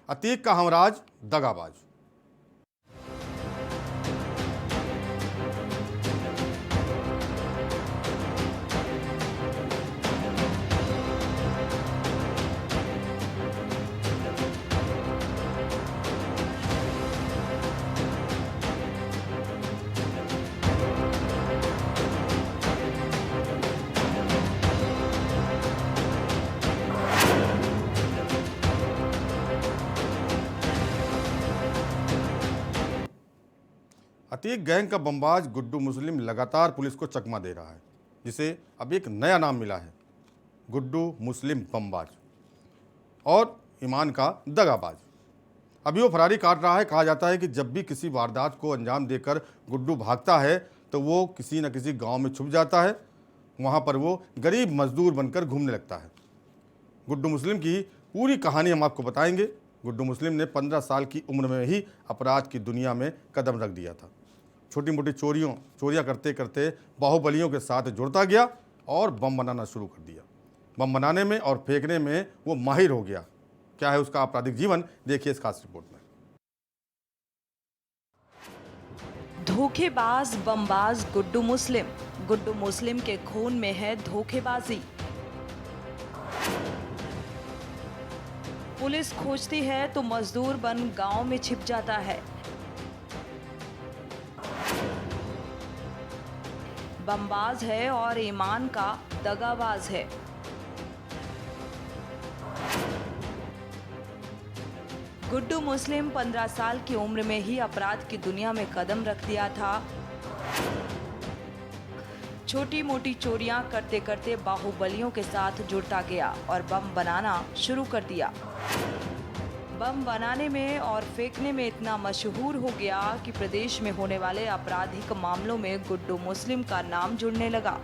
अतीक का हमराज दगाबाज। अतीक गैंग का बमबाज गुड्डू मुस्लिम लगातार पुलिस को चकमा दे रहा है, जिसे अब एक नया नाम मिला है, गुड्डू मुस्लिम बमबाज और ईमान का दगाबाज। अभी वो फरारी काट रहा है। कहा जाता है कि जब भी किसी वारदात को अंजाम देकर गुड्डू भागता है तो वो किसी न किसी गांव में छुप जाता है। वहां पर वो गरीब मजदूर बनकर घूमने लगता है। गुड्डू मुस्लिम की पूरी कहानी हम आपको बताएंगे। गुड्डू मुस्लिम ने 15 साल की उम्र में ही अपराध की दुनिया में कदम रख दिया था। छोटी मोटी चोरियां करते करते बाहुबलियों के साथ जुड़ता गया और बम बनाना शुरू कर दिया। बम बनाने में और फेंकने में वो माहिर हो गया। क्या है उसका आपराधिक जीवन, देखिए इस खास रिपोर्ट में। धोखेबाज बमबाज गुड्डू मुस्लिम के खून में है धोखेबाजी। पुलिस खोजती है तो मजदूर बन गांव में छिप जाता है। बमबाज है और ईमान का दगाबाज है। गुड्डू मुस्लिम 15 साल की उम्र में ही अपराध की दुनिया में कदम रख दिया था। छोटी मोटी चोरियां करते करते बाहुबलियों के साथ जुड़ता गया और बम बनाना शुरू कर दिया। बम बनाने में और फेंकने में इतना मशहूर हो गया कि प्रदेश में होने वाले आपराधिक मामलों में गुड्डू मुस्लिम का नाम जुड़ने लगा।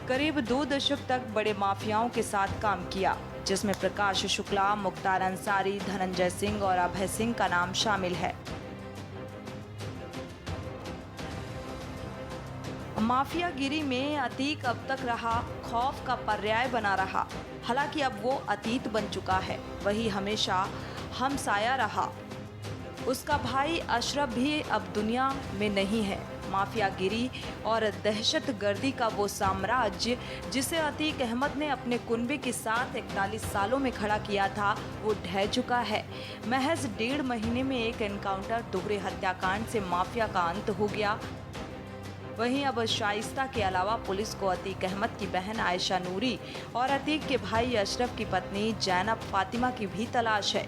करीब 2 दशक तक बड़े माफियाओं के साथ काम किया, जिसमें प्रकाश शुक्ला, मुख्तार अंसारी, धनंजय सिंह और अभय सिंह का नाम शामिल है। माफियागिरी में अतीक अब तक रहा खौफ का पर्याय बना रहा। हालांकि अब वो अतीत बन चुका है, वही हमेशा हमसाया रहा। उसका भाई अशरफ भी अब दुनिया में नहीं है। माफियागिरी और दहशतगर्दी का वो साम्राज्य जिसे अतीक अहमद ने अपने कुनबे के साथ 41 सालों में खड़ा किया था, वो ढह चुका है। महज 1.5 महीने में एक एनकाउंटर, दोहरे हत्याकांड से माफिया का अंत हो गया। वहीं अब शाइस्ता के अलावा पुलिस को अतीक अहमद की बहन आयशा नूरी और अतीक के भाई अशरफ की पत्नी जैनब फातिमा की भी तलाश है।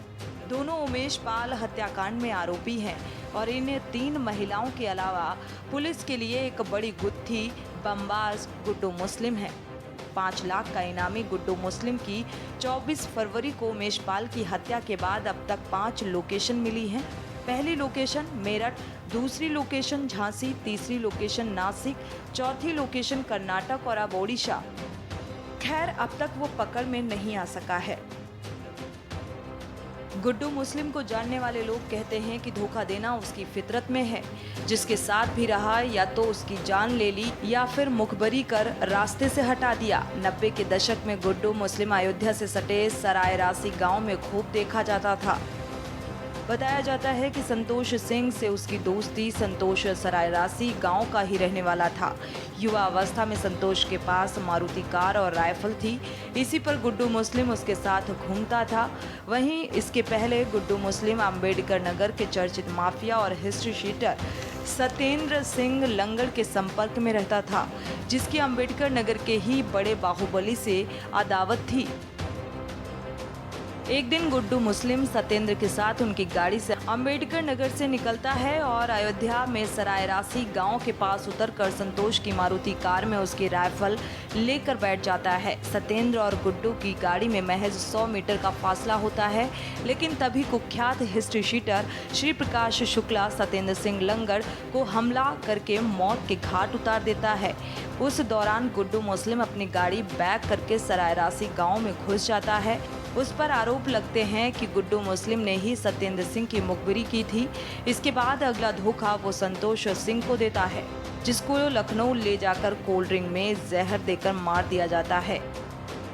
दोनों उमेश पाल हत्याकांड में आरोपी हैं और इन 3 महिलाओं के अलावा पुलिस के लिए एक बड़ी गुत्थी बमबाज गुड्डू मुस्लिम है। 5 लाख का इनामी गुड्डू मुस्लिम की 24 फरवरी को उमेश पाल की हत्या के बाद अब तक 5 लोकेशन मिली हैं। पहली लोकेशन मेरठ, दूसरी लोकेशन झांसी, तीसरी लोकेशन नासिक, चौथी लोकेशन कर्नाटक और अब ओडिशा। खैर, अब तक वो पकड़ में नहीं आ सका है। गुड्डू मुस्लिम को जानने वाले लोग कहते हैं कि धोखा देना उसकी फितरत में है। जिसके साथ भी रहा या तो उसकी जान ले ली या फिर मुखबरी कर रास्ते से हटा दिया। 90 के दशक में गुड्डू मुस्लिम अयोध्या से सटे सराय रासी गांव में खूब देखा जाता था। बताया जाता है कि संतोष सिंह से उसकी दोस्ती। संतोष सरायरासी गांव का ही रहने वाला था। युवा अवस्था में संतोष के पास मारुति कार और राइफल थी। इसी पर गुड्डू मुस्लिम उसके साथ घूमता था। वहीं इसके पहले गुड्डू मुस्लिम अंबेडकर नगर के चर्चित माफिया और हिस्ट्री शीटर सत्येंद्र सिंह लंगड़ के संपर्क में रहता था, जिसकी अंबेडकर नगर के ही बड़े बाहुबली से अदावत थी। एक दिन गुड्डू मुस्लिम सत्येंद्र के साथ उनकी गाड़ी से अंबेडकर नगर से निकलता है और अयोध्या में सरायरासी गांव के पास उतरकर संतोष की मारुति कार में उसकी राइफल लेकर बैठ जाता है। सत्येंद्र और गुड्डू की गाड़ी में महज 100 मीटर का फासला होता है, लेकिन तभी कुख्यात हिस्ट्री शीटर श्री प्रकाश शुक्ला सत्येंद्र सिंह लंगड़ को हमला करके मौत के घाट उतार देता है। उस दौरान गुड्डू मुस्लिम अपनी गाड़ी बैक करके सरायरासी गाँव में घुस जाता है। उस पर आरोप लगते हैं कि गुड्डू मुस्लिम ने ही सत्येंद्र सिंह की मुखबिरी की थी। इसके बाद अगला धोखा वो संतोष सिंह को देता है, जिसको लखनऊ ले जाकर कोल्ड ड्रिंक में जहर देकर मार दिया जाता है।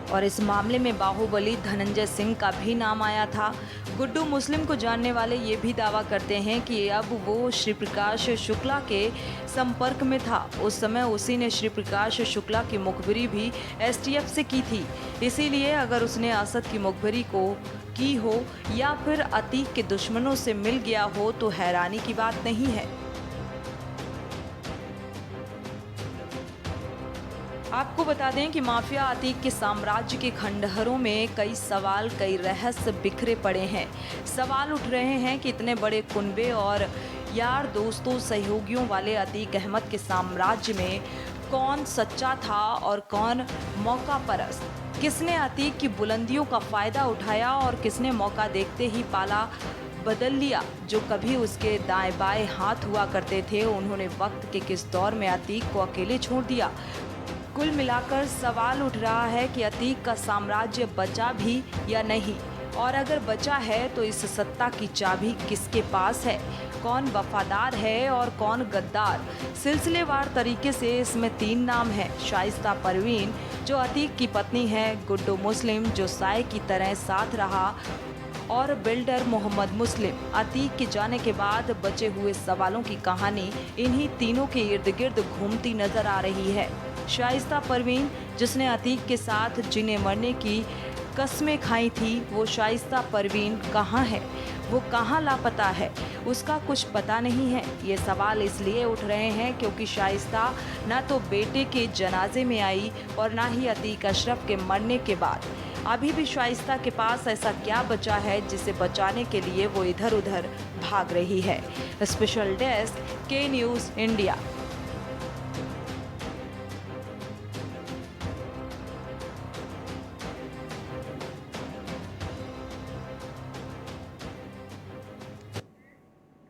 और इस मामले में बाहुबली धनंजय सिंह का भी नाम आया था। गुड्डू मुस्लिम को जानने वाले ये भी दावा करते हैं कि अब वो श्री प्रकाश शुक्ला के संपर्क में था। उस समय उसी ने श्री प्रकाश शुक्ला की मुखबिरी भी एसटीएफ से की थी। इसीलिए अगर उसने असद की मुखबिरी की हो या फिर अतीक के दुश्मनों से मिल गया हो तो हैरानी की बात नहीं है। आपको बता दें कि माफिया अतीक के साम्राज्य के खंडहरों में कई सवाल, कई रहस्य बिखरे पड़े हैं। सवाल उठ रहे हैं कि इतने बड़े कुनबे और यार दोस्तों, सहयोगियों वाले अतीक अहमद के साम्राज्य में कौन सच्चा था और कौन मौका परस्त? किसने अतीक की बुलंदियों का फायदा उठाया और किसने मौका देखते ही पाला बदल लिया? जो कभी उसके दाएं बाएं हाथ हुआ करते थे, उन्होंने वक्त के किस दौर में अतीक को अकेले छोड़ दिया? कुल मिलाकर सवाल उठ रहा है कि अतीक का साम्राज्य बचा भी या नहीं, और अगर बचा है तो इस सत्ता की चाबी किसके पास है? कौन वफादार है और कौन गद्दार? सिलसिलेवार तरीके से इसमें 3 नाम हैं। शाइस्ता परवीन जो अतीक की पत्नी है, गुड्डू मुस्लिम जो साय की तरह साथ रहा, और बिल्डर मोहम्मद मुस्लिम। अतीक के जाने के बाद बचे हुए सवालों की कहानी इन्हीं तीनों के इर्द गिर्द घूमती नजर आ रही है। शाइस्ता परवीन जिसने अतीक के साथ जीने मरने की कस्में खाई थी, वो शाइस्ता परवीन कहाँ है? वो कहाँ लापता है? उसका कुछ पता नहीं है। ये सवाल इसलिए उठ रहे हैं क्योंकि शाइस्ता ना तो बेटे के जनाजे में आई और ना ही अतीक अशरफ के मरने के बाद। अभी भी शाइस्ता के पास ऐसा क्या बचा है जिसे बचाने के लिए वो इधर उधर भाग रही है? स्पेशल डेस्क, के न्यूज़ इंडिया।